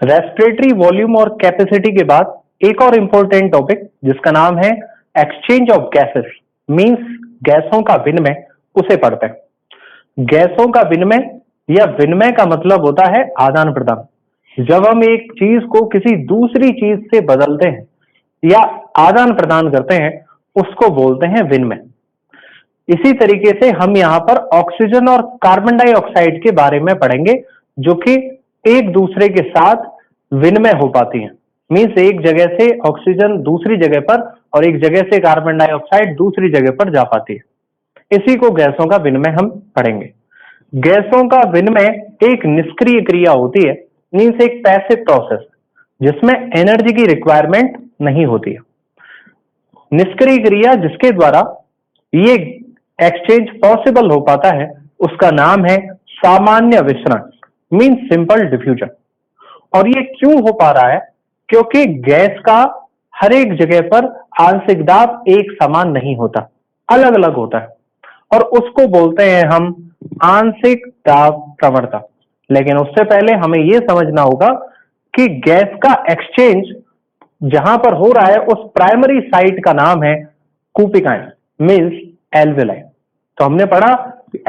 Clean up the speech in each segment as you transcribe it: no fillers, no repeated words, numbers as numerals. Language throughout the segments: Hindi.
रेस्पिरेटरी वॉल्यूम और कैपेसिटी के बाद एक और इंपॉर्टेंट टॉपिक जिसका नाम है एक्सचेंज ऑफ गैसेस मींस गैसों का विनिमय, उसे पढ़ते हैं। गैसों का विनिमय या विनिमय का मतलब होता है आदान प्रदान। जब हम एक चीज को किसी दूसरी चीज से बदलते हैं या आदान प्रदान करते हैं उसको बोलते हैं विनिमय। इसी तरीके से हम यहाँ पर ऑक्सीजन और कार्बन डाइऑक्साइड के बारे में पढ़ेंगे जो कि एक दूसरे के साथ विनिमय हो पाती हैं। मीन्स एक जगह से ऑक्सीजन दूसरी जगह पर और एक जगह से कार्बन डाइऑक्साइड दूसरी जगह पर जा पाती है। इसी को गैसों का विनिमय हम पढ़ेंगे। गैसों का विनिमय एक निष्क्रिय क्रिया होती है, मीन्स एक पैसिव प्रोसेस जिसमें एनर्जी की रिक्वायरमेंट नहीं होती है। निष्क्रिय क्रिया जिसके द्वारा ये एक्सचेंज पॉसिबल हो पाता है उसका नाम है सामान्य विसरण मीन सिंपल डिफ्यूजन। और ये क्यों हो पा रहा है? क्योंकि गैस का हर एक जगह पर आंशिक दाब एक समान नहीं होता, अलग अलग होता है और उसको बोलते हैं हम आंशिक दाब प्रवणता। लेकिन उससे पहले हमें यह समझना होगा कि गैस का एक्सचेंज जहां पर हो रहा है उस प्राइमरी साइट का नाम है कूपिकाएं मीन्स एल्वेलाई। तो हमने पढ़ा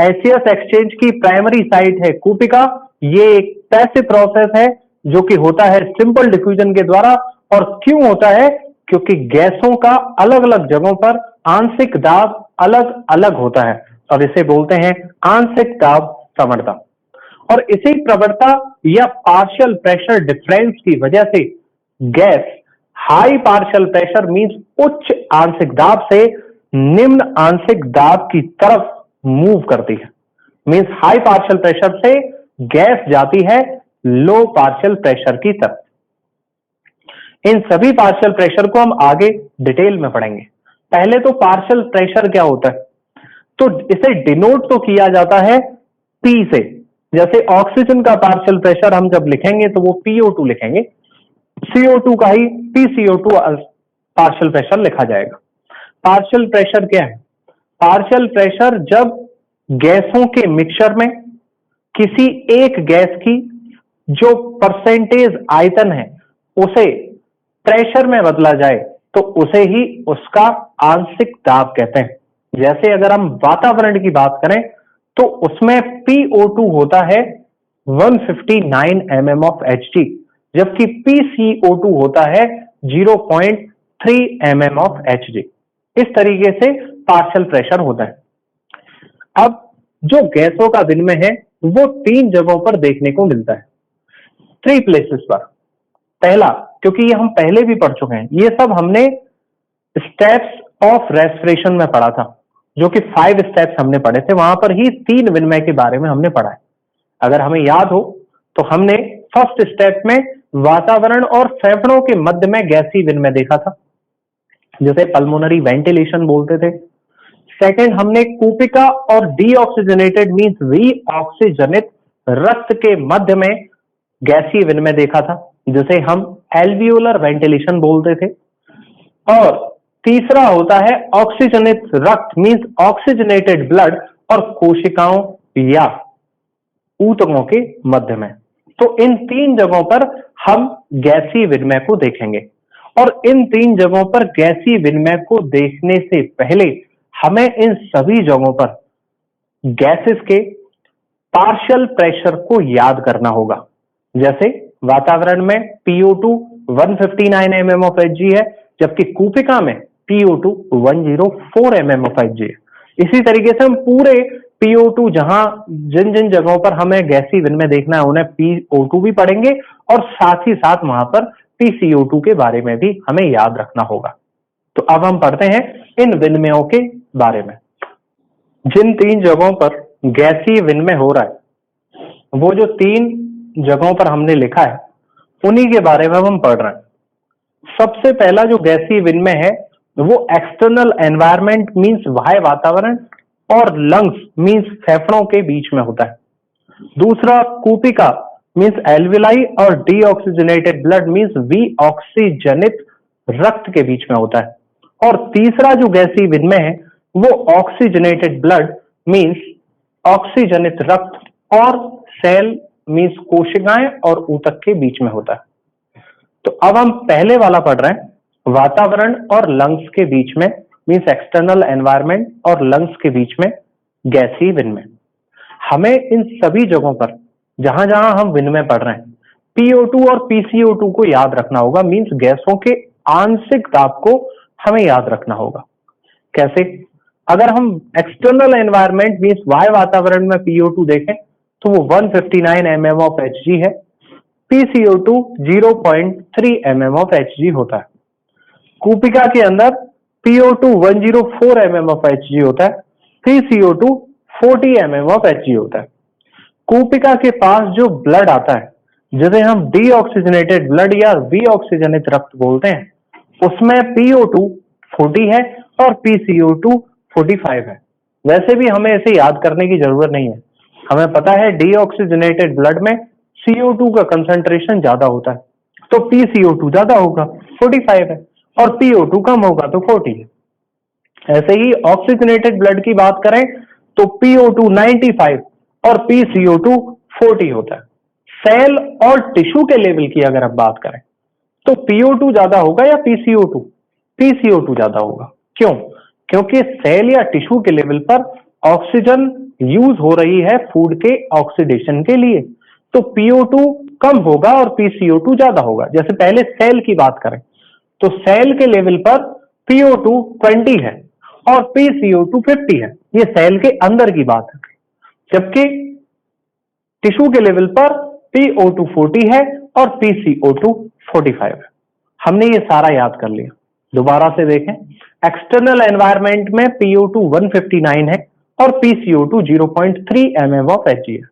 एसियस एक्सचेंज की प्राइमरी साइट है कूपिका। ये एक पैसिव प्रोसेस है जो कि होता है सिंपल डिफ्यूजन के द्वारा। और क्यों होता है? क्योंकि गैसों का अलग अलग जगहों पर आंशिक दाब अलग अलग होता है और इसे बोलते हैं आंशिक दाब प्रवणता। और इसी प्रवणता या पार्शियल प्रेशर डिफरेंस की वजह से gas high partial pressure means उच्च आंशिक दाब से निम्न आंशिक दाब की तरफ मूव करती है। मींस हाई पार्शियल प्रेशर से गैस जाती है लो पार्शियल प्रेशर की तरफ। इन सभी पार्शियल प्रेशर को हम आगे डिटेल में पढ़ेंगे। पहले तो पार्शियल प्रेशर क्या होता है, तो इसे डिनोट तो किया जाता है P से। जैसे ऑक्सीजन का पार्शियल प्रेशर हम जब लिखेंगे तो वो PO2 लिखेंगे, CO2 का ही PCO2 पार्शियल प्रेशर लिखा जाएगा। पार्शियल प्रेशर क्या है? पार्शियल प्रेशर जब गैसों के मिक्सचर में किसी एक गैस की जो परसेंटेज आयतन है उसे प्रेशर में बदला जाए तो उसे ही उसका आंशिक दाब कहते हैं। जैसे अगर हम वातावरण की बात करें तो उसमें PO2 होता है 159 mm of Hg, जबकि PCO2 होता है 0.3 mm of Hg। इस तरीके से पार्शियल प्रेशर होता है। अब जो गैसों का विनिमय है वो तीन जगहों पर देखने को मिलता है, 3 प्लेसेस पर। पहला, क्योंकि ये हम पहले भी पढ़ चुके हैं, ये सब हमने स्टेप्स ऑफ रेस्पिरेशन में पढ़ा था, जो कि 5 स्टेप्स हमने पढ़े थे। वहां पर ही 3 विनिमय के बारे में हमने पढ़ा है। अगर हमें याद हो तो हमने फर्स्ट स्टेप में वातावरण और फेफड़ों के मध्य में गैसीय विनिमय देखा था, जिसे पल्मोनरी वेंटिलेशन बोलते थे। सेकंड, हमने कूपिका और डीऑक्सीजनेटेड मींस रीऑक्सीजनित रक्त के मध्य में गैसीय विनिमय देखा था, जिसे हम एल्वियोलर वेंटिलेशन बोलते थे। और तीसरा होता है ऑक्सीजनित रक्त मींस ऑक्सीजनेटेड ब्लड और कोशिकाओं या ऊतकों के मध्य में। तो इन 3 जगहों पर हम गैसीय विनिमय को देखेंगे। और इन 3 जगहों पर गैसीय विनिमय को देखने से पहले हमें इन सभी जगहों पर गैसेस के पार्शियल प्रेशर को याद करना होगा। जैसे वातावरण में PO2 159 mm of Hg है, जबकि कूपिका में PO2 104 mm of Hg है। इसी तरीके से हम पूरे PO2 जहां जिन जिन जगहों पर हमें गैसीय विनिमय देखना है उन्हें PO2 भी पढ़ेंगे और साथ ही साथ वहां पर PCO2 के बारे में भी हमें याद रखना होगा। तो अब हम पढ़ते हैं इन विनिमयों के बारे में। जिन 3 जगहों पर गैसीय विनिमय हो रहा है, वो जो 3 जगहों पर हमने लिखा है उन्हीं के बारे में हम पढ़ रहे हैं। सबसे पहला जो गैसीय विनिमय है वो एक्सटर्नल एनवायरनमेंट मींस बाह्य वातावरण और लंग्स मींस फेफड़ों के बीच में होता है। दूसरा कूपिका मींस एल्विलाई और डीऑक्सीजनेटेड ब्लड मींस वीऑक्सीजनित रक्त के बीच में होता है। और तीसरा जो गैसीय विनिमय है वो ऑक्सीजनेटेड ब्लड मींस ऑक्सीजनित रक्त और सेल मींस कोशिकाएं और ऊतक के बीच में होता है। तो अब हम पहले वाला पढ़ रहे हैं, वातावरण और लंग्स के बीच में, मींस एक्सटर्नल एनवायरनमेंट और लंग्स के बीच में गैसीय विनिमय। हमें इन सभी जगहों पर जहां जहां हम विनिमय पढ़ रहे हैं, PO2 और PCO2 को याद रखना होगा, मींस गैसों के आंशिक दाब को हमें याद रखना होगा। कैसे? अगर हम एक्सटर्नल एनवायरनमेंट मींस वाय वातावरण में PO2 देखें तो वो 159 mm ऑफ Hg है, PCO2 0.3 mm ऑफ Hg होता है। कूपिका के अंदर PO2 104 mm ऑफ Hg होता है, PCO2 40 mm ऑफ Hg होता है। कूपिका के पास जो ब्लड आता है, जिसे हम डीऑक्सीजनेटेड ब्लड या विऑक्सीजनित रक्त बोलते हैं, उसमें PO2 40 है और PCO2 45 है। वैसे भी हमें इसे याद करने की जरूरत नहीं है, हमें पता है डीऑक्सीजनेटेड ब्लड में CO2 का कंसंट्रेशन ज्यादा होता है, तो PCO2 ज्यादा होगा, 45 है, और PO2 कम होगा तो 40 है। ऐसे ही ऑक्सीजनेटेड ब्लड की बात करें तो PO2 95 और PCO2 40 होता है। सेल और टिश्यू के लेवल की अगर आप बात करें तो PO2 ज्यादा होगा या PCO2? PCO2 ज्यादा होगा। क्यों? क्योंकि सेल या टिश्यू के लेवल पर ऑक्सीजन यूज हो रही है फूड के ऑक्सीडेशन के लिए, तो PO2 कम होगा और PCO2 ज्यादा होगा। जैसे पहले सेल की बात करें तो सेल के लेवल पर PO2 20 है और PCO2 50 है, ये सेल के अंदर की बात है। जबकि टिश्यू के लेवल पर PO2 40 है और PCO2 45 है। हमने ये सारा याद कर लिया। दोबारा से देखें, एक्सटर्नल एनवायरनमेंट में PO2 159 है और PCO2 0.3 mm ऑफ Hg है।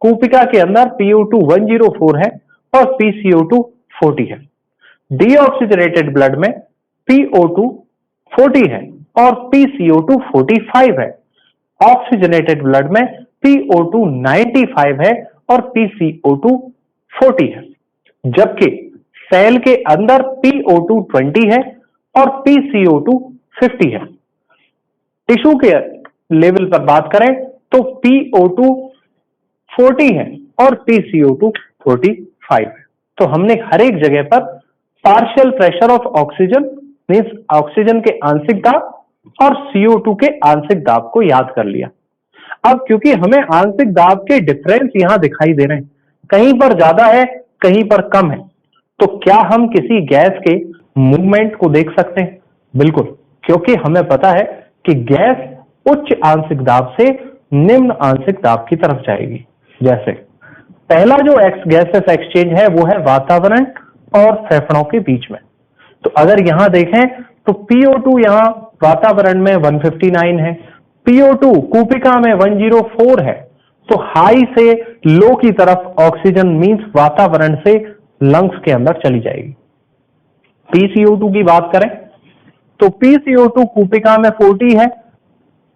कूपिका के अंदर PO2 104 है और PCO2 40 है। डीऑक्सीजनेटेड ब्लड में PO2 40 है और PCO2 45 है। ऑक्सीजनेटेड ब्लड में PO2 95 है और PCO2 40 है। जबकि सेल के अंदर PO2 20 है और PCO2 50 है। टिश्यू के लेवल पर बात करें तो PO2 40 है और PCO2 45 है। तो हमने हर एक जगह पर partial pressure of oxygen means oxygen के आंशिक दाब और CO2 के आंशिक दाब को याद कर लिया। अब क्योंकि हमें आंशिक दाब के डिफरेंस यहां दिखाई दे रहे हैं, कहीं पर ज्यादा है कहीं पर कम है, तो क्या हम किसी गैस के मूवमेंट को देख सकते हैं? बिल्कुल, क्योंकि हमें पता है कि गैस उच्च आंशिक दाब से निम्न आंशिक दाब की तरफ जाएगी। जैसे पहला जो गैसेस एक्सचेंज है वो है वातावरण और फेफड़ों के बीच में। तो अगर यहां देखें तो PO2 यहां वातावरण में 159 है, PO2 कूपिका में 104 है, तो हाई से लो की तरफ ऑक्सीजन मींस वातावरण से लंग्स के अंदर चली जाएगी। PCO2 की बात करें तो PCO2 कूपिका में 40 है,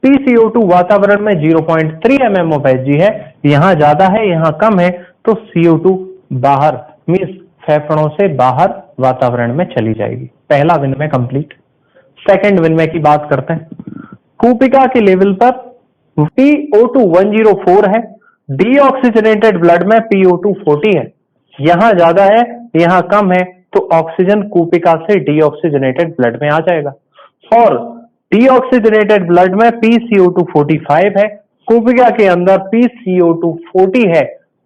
PCO2 वातावरण में 0.3 mm ऑफ Hg है, यहां ज्यादा है यहां कम है, तो CO2 बाहर मींस फेफड़ों से बाहर वातावरण में चली जाएगी। पहला विनिमय कंप्लीट। सेकंड विनिमय की बात करते हैं। कूपिका के लेवल पर PO2 104 है, डीऑक्सीजनेटेड ब्लड में PO2 40 है, यहां ज्यादा है यहां कम है, तो ऑक्सीजन कूपिका से डीऑक्सीजनेटेड ब्लड में आ जाएगा। और डीऑक्सीजनेटेड ब्लड में PCO2 45 है, कूपिका के अंदर PCO2 40 है,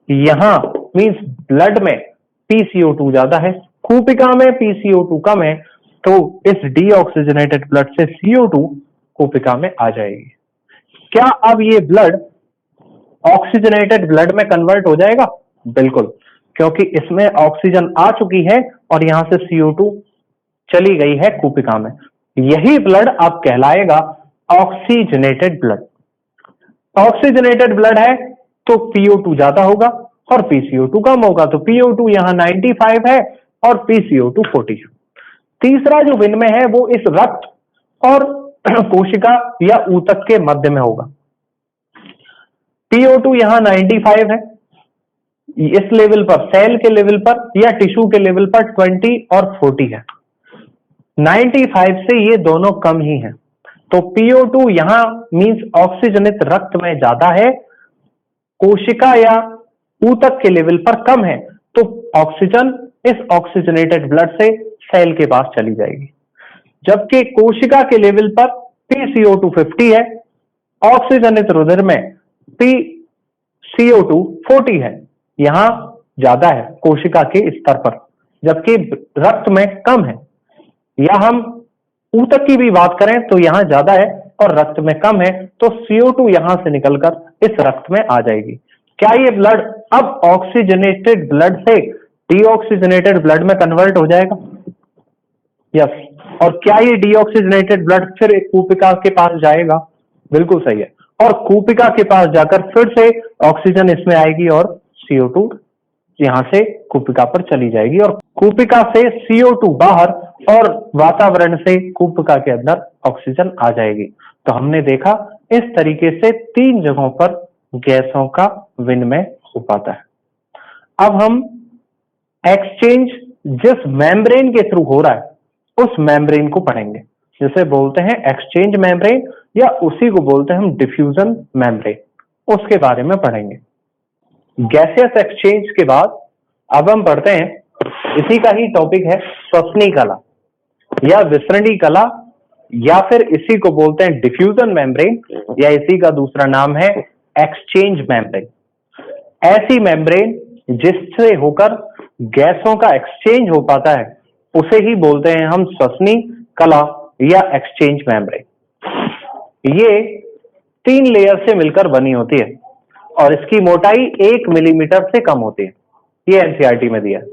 यहां मींस ब्लड में PCO2 ज्यादा है, कूपिका में PCO2 कम है, तो इस डीऑक्सीजनेटेड ब्लड से CO2 कूपिका में आ जाएगी। क्या अब ये ब्लड ऑक्सीजनेटेड ब्लड में कन्वर्ट हो जाएगा? बिल्कुल, क्योंकि इसमें ऑक्सीजन आ चुकी है और यहां से CO2 चली गई है कूपिका में। यही ब्लड अब कहलाएगा ऑक्सीजनेटेड ब्लड। ऑक्सीजनेटेड ब्लड है तो PO2 ज्यादा होगा और PCO2 कम होगा, तो PO2 यहां 95 है और PCO2 40 है। तीसरा जो विनिमय है वो इस रक्त और कोशिका या ऊतक के मध्य में होगा। PO2 यहां 95 है, इस लेवल पर सेल के लेवल पर या टिश्यू के लेवल पर 20 और 40 है। 95 से ये दोनों कम ही है, तो PO2 यहां मींस ऑक्सीजनित रक्त में ज्यादा है, कोशिका या ऊतक के लेवल पर कम है तो ऑक्सीजन इस ऑक्सीजनेटेड ब्लड से सेल के पास चली जाएगी। जबकि कोशिका के लेवल पर PCO2 50 है, ऑक्सीजनित रुधिर में PCO2 40 है, यहां ज्यादा है कोशिका के स्तर पर, जबकि रक्त में कम है। या हम ऊतक की भी बात करें तो यहां ज्यादा है और रक्त में कम है, तो CO2 यहां से निकलकर इस रक्त में आ जाएगी। क्या ये ब्लड अब ऑक्सीजनेटेड ब्लड से डीऑक्सीजनेटेड ब्लड में कन्वर्ट हो जाएगा? यस। और क्या ये डीऑक्सीजनेटेड ब्लड फिर एक कूपिका के पास जाएगा? बिल्कुल सही है। और कूपिका के पास जाकर फिर से ऑक्सीजन इसमें आएगी और CO2 यहां से कूपिका पर चली जाएगी और कूपिका से CO2 बाहर और वातावरण से कूपिका के अंदर ऑक्सीजन आ जाएगी। तो हमने देखा इस तरीके से 3 जगहों पर गैसों का विनिमय हो पाता है। अब हम एक्सचेंज जिस मेम्ब्रेन के थ्रू हो रहा है उस मेम्ब्रेन को पढ़ेंगे, जिसे बोलते हैं एक्सचेंज मेम्ब्रेन या उसी को बोलते हैं हम डिफ्यूजन मेम्ब्रेन, उसके बारे में पढ़ेंगे। गैसियस एक्सचेंज के बाद अब हम पढ़ते हैं, इसी का ही टॉपिक है श्वसनी कला या विसरणी कला, या फिर इसी को बोलते हैं डिफ्यूजन मेम्ब्रेन, या इसी का दूसरा नाम है एक्सचेंज मेम्ब्रेन। ऐसी मेम्ब्रेन जिससे होकर गैसों का एक्सचेंज हो पाता है उसे ही बोलते हैं हम श्वसनी कला या एक्सचेंज मेम्ब्रेन। ये 3 लेयर से मिलकर बनी होती है और इसकी मोटाई 1 मिलीमीटर से कम होती है। ये एनसीईआरटी में दिया है।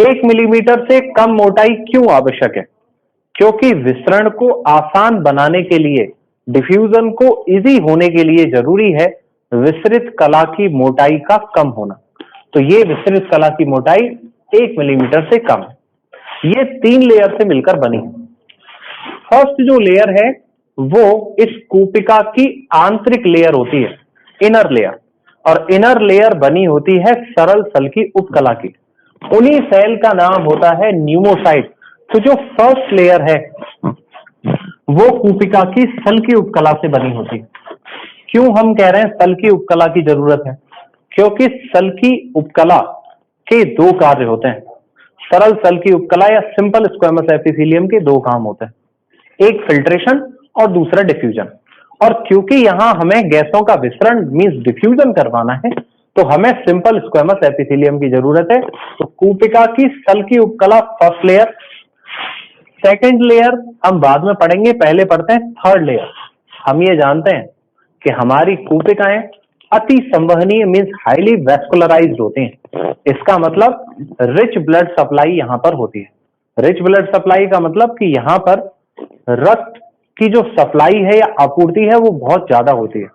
1 मिलीमीटर से कम मोटाई क्यों आवश्यक है? क्योंकि विसरण को आसान बनाने के लिए, डिफ्यूजन को इजी होने के लिए जरूरी है विसरित कला की मोटाई का कम होना। तो ये विसरित कला की मोटाई 1 मिलीमीटर से कम है। ये 3 लेयर से मिलकर बनी है। फर्स्ट जो लेयर है वो इस कूपिका की आंतरिक लेयर होती है, इनर लेयर, और इनर लेयर बनी होती है सरल सल की उपकला की। उन्हीं सेल का नाम होता है न्यूमोसाइट। तो जो फर्स्ट लेयर है वो कूपिका की सल की उपकला से बनी होती है। क्यों हम कह रहे हैं सल की उपकला की जरूरत है? क्योंकि सल की उपकला के 2 कार्य होते हैं। सरल सल की उपकला या सिंपल स्क्वेमस एपिथेलियम के 2 काम होते हैं, एक फिल्ट्रेशन और दूसरा डिफ्यूजन। और क्योंकि यहां हमें गैसों का विसरण मींस डिफ्यूजन करवाना है तो हमें सिंपल स्क्वेमस एपिथेलियम की जरूरत है। तो कूपिका की सल की उपकला फर्स्ट लेयर, सेकंड लेयर हम बाद में पढ़ेंगे, पहले पढ़ते हैं थर्ड लेयर। हम ये जानते हैं कि हमारी कूपिकाएं अति संवहनीय मींस हाईली वैस्कुलराइज्ड होती हैं। इसका मतलब रिच ब्लड सप्लाई यहां पर होती है। रिच ब्लड सप्लाई का मतलब कि यहां पर रक्त की जो सप्लाई है या आपूर्ति है वो बहुत ज्यादा होती है।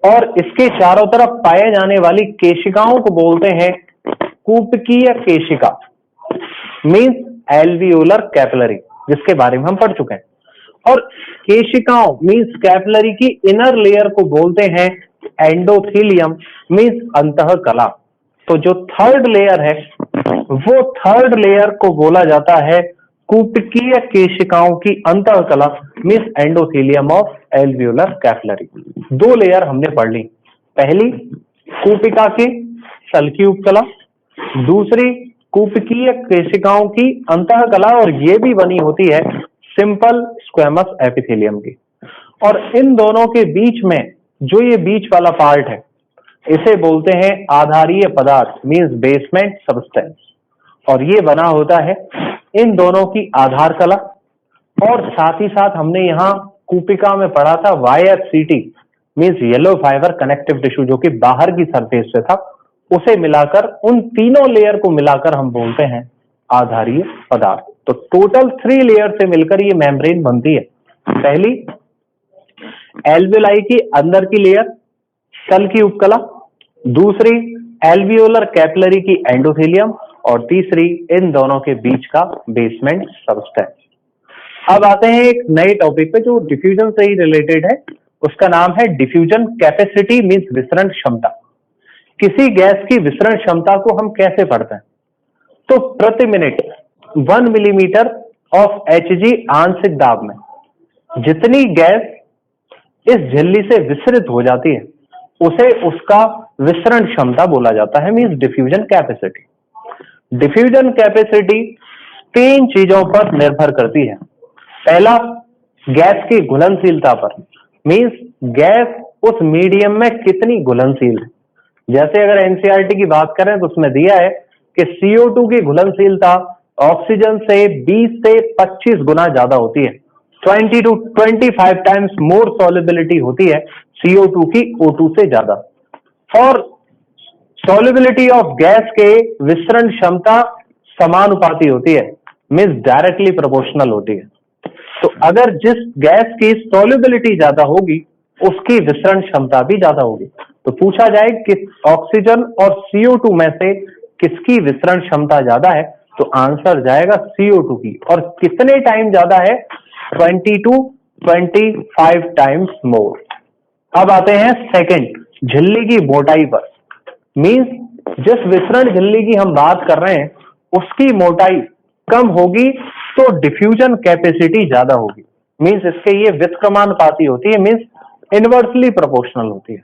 और इसके चारों तरफ पाए जाने वाली केशिकाओं को बोलते हैं कूपकीय केशिका मींस एल्वियोलर कैपिलरी, जिसके बारे में हम पढ़ चुके हैं। और केशिकाओं मींस कैपिलरी की इनर लेयर को बोलते हैं एंडोथीलियम मींस अंतःकला। तो जो थर्ड लेयर है वो थर्ड लेयर को बोला जाता है कूपकीय केशिकाओं की अंतःकला means endothelium of alveolar capillary. 2 layer हमने पढ़ ली, पहली कूपिका की सल की उपकला, दूसरी कूपकीय केशिकाओं की अंतःकला, और ये भी बनी होती है सिंपल स्क्वेमस एपिथेलियम की। और इन दोनों के बीच में जो ये बीच वाला पार्ट है इसे बोलते हैं आधारीय पदार्थ मींस बेसमेंट सब्सटेंस, और ये बना होता है इन दोनों की आधार कला। और साथ ही साथ हमने यहाँ कूपिका में पढ़ा था YFCT means yellow fibre connective tissue, जो कि बाहर की सरफेस से था, उसे मिलाकर उन तीनों लेयर को मिलाकर हम बोलते हैं आधारीय पदार्थ। तो टोटल 3 लेयर से मिलकर ये मेम्ब्रेन बनती है। पहली एल्वियोलाई की अंदर की लेयर सल की उपकला, दूसरी एल्वियोलर कैपिलरी की एंडोथेलियम, और तीसरी इन दोनों के बीच का बेसमेंट सब्सटेंस। अब आते हैं एक नए टॉपिक पे जो डिफ्यूजन से ही रिलेटेड है, उसका नाम है डिफ्यूजन कैपेसिटी मींस विसरण क्षमता। किसी गैस की विसरण क्षमता को हम कैसे पढ़ते हैं? तो प्रति मिनट 1 मिलीमीटर ऑफ Hg आंशिक दाब में जितनी गैस इस झिल्ली से विसरित हो जाती है उसे उसका विसरण क्षमता बोला जाता है, means diffusion capacity. Diffusion capacity तीन चीजों पर निर्भर करती है। पहला, गैस की घुलनशीलता पर, मींस गैस उस मीडियम में कितनी घुलनशील है। जैसे अगर एनसीईआरटी की बात करें तो उसमें दिया है कि CO2 की घुलनशीलता ऑक्सीजन से 20 से 25 गुना ज्यादा होती है, 20 to 25 टाइम्स मोर सॉल्युबिलिटी होती है CO2 की O2 से ज्यादा। और सॉल्युबिलिटी ऑफ गैस के विसरण क्षमता समानुपाती होती है, मींस डायरेक्टली प्रोपोर्शनल होती है। तो अगर जिस गैस की सॉल्युबिलिटी ज्यादा होगी उसकी विसरण क्षमता भी ज्यादा होगी। तो पूछा जाए कि ऑक्सीजन और CO2 में से किसकी विसरण क्षमता ज्यादा है, तो आंसर जाएगा CO2 की। और कितने टाइम ज्यादा है, 20 to 25 टाइम्स मोर। अब आते हैं सेकंड, झिल्ली की मोटाई पर, मींस जिस विसरण झिल्ली की हम बात कर रहे हैं उसकी मोटाई कम होगी तो डिफ्यूजन कैपेसिटी ज्यादा होगी, मींस इसके ये व्युत्क्रमानुपाती होती है, मींस इनवर्सली प्रोपोर्शनल होती है।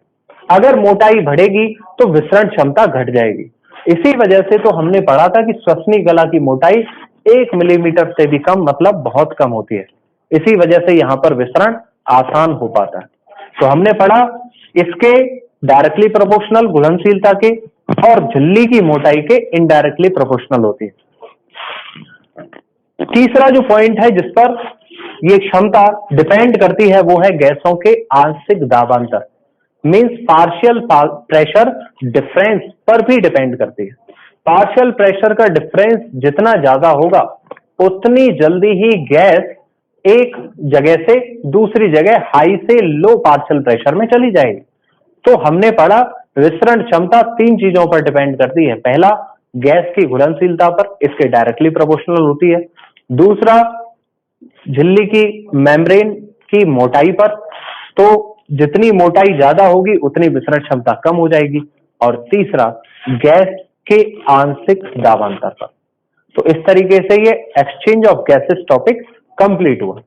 अगर मोटाई बढ़ेगी तो विसरण क्षमता घट जाएगी। इसी वजह से तो हमने पढ़ा था कि श्वसनी गला की मोटाई 1 मिलीमीटर से भी कम, मतलब बहुत कम होती है। इसी वजह से यहां पर विसरण आसान हो पाता है। तो हमने पढ़ा इसके डायरेक्टली प्रोपोर्शनल घुलनशीलता के, और झिल्ली की मोटाई के इनडायरेक्टली प्रोपोर्शनल होती है। तीसरा जो पॉइंट है जिस पर ये क्षमता डिपेंड करती है वो है गैसों के आंशिक दाबांतर, मींस पार्शियल प्रेशर डिफरेंस पर भी डिपेंड करती है। पार्शियल प्रेशर का डिफरेंस जितना ज्यादा होगा उतनी जल्दी ही गैस एक जगह से दूसरी जगह हाई से लो पार्शियल प्रेशर में चली जाएगी। तो हमने पढ़ा विसरण क्षमता तीन चीजों पर डिपेंड करती है। पहला, गैस की घुलनशीलता पर, इसके डायरेक्टली प्रोपोर्शनल होती है। दूसरा, झिल्ली की मेम्ब्रेन की मोटाई पर, तो जितनी मोटाई ज्यादा होगी उतनी विसरण क्षमता कम हो जाएगी। और तीसरा, गैस के आंशिक दाबांतर पर। तो इस तरीके से ये exchange of gases topic complete हुआ।